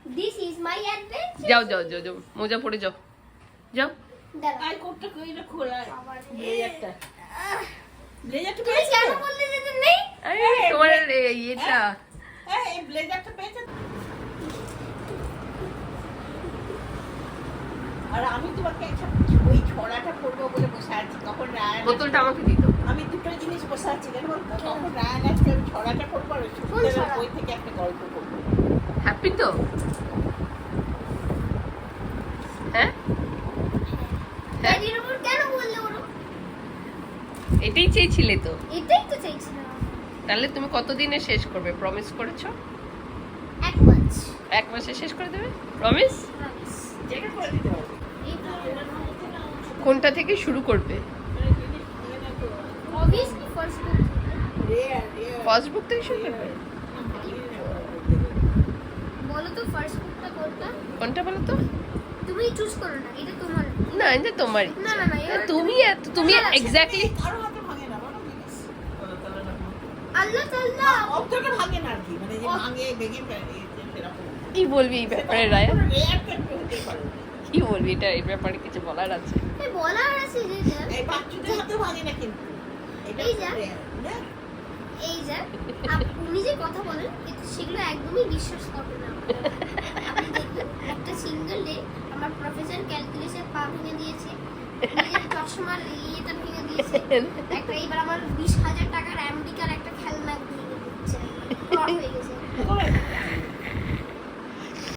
This is my adventure. যাও যাও যাও যাও মোজা পরে যাও যাও দাঁড়াও। আই কোটটা কইলে খোলা আবার ব্লেজারটা ব্লেজারটা তুমি পেয়েছো কেন বললে যে তুমি নেই? আরে তোমার ইয়েটা এই ব্লেজারটা পেয়েছো আর আমি তোমাকে একটা ওই ছড়াটা পরবো বলে বসে আছি তখন রায়ান বোতলটা আমাকে দিত আমি দুটো জিনিস বসে আছি জানো তো? তখন রায়ান আজকে আমি ছড়াটা পরবো আর সুন্দরের ছড়া? বই থেকে একটা গল্প পড়বো হ্যাপি তো হ্যাঁ হ্যাঁ এর উপর কেন বললে ওরা? এটাই চেয়েছিলে তো এটাই তো চাইছিলাম। তাহলে তুমি কতদিনে শেষ করবে প্রমিস করেছো এক মাস। 1 মাসে শেষ করে দেবে প্রমিস Promise. যেটা করে দিতে হবে এই তো। কোনটা থেকে শুরু করবে Obviously first book. First book থেকে শুরু করবে বলো তো ফার্স্ট বুকটা কোনটা? কোনটা বলো তো তুমি চুজ করো না, এটা তোমার। না এটা তোমারই না, না, না, এবার তুমি তুমি না, না, এক্স্যাক্টলি কারো হাতে ভাঙে না বলো জিনিস আল্লাহ তাআলা অতটা ভাঙে না আর কি মানে যে ভাঙে ভেঙে ফেলে সেরকম কি বলবি এই ব্যাপারে রায় রেয়ারটা একটু হতে পারে কি বলবি এটা এই ব্যাপারে কিছু বলার আছে এই বলার আছে যে এই বাচ্চাদের হাতে ভাঙে না কিন্তু এটা এই যা। rare, না? এই যে উনি যে কথা বলেন সেগুলো একদমই বিশ্বাস করবে না। আপনি দেখবেন একটা সিঙ্গেল ডে আমার প্রফেসর ক্যালকুলেশন পা ভেঙে দিয়েছে, নিজের চশমার ইয়েটা ভেঙে দিয়েছে, একটা এবার আমার 20,000 টাকার আমেরিকার একটা খেলনা ভেঙে দিচ্ছে, ফ্রড হয়ে গেছে।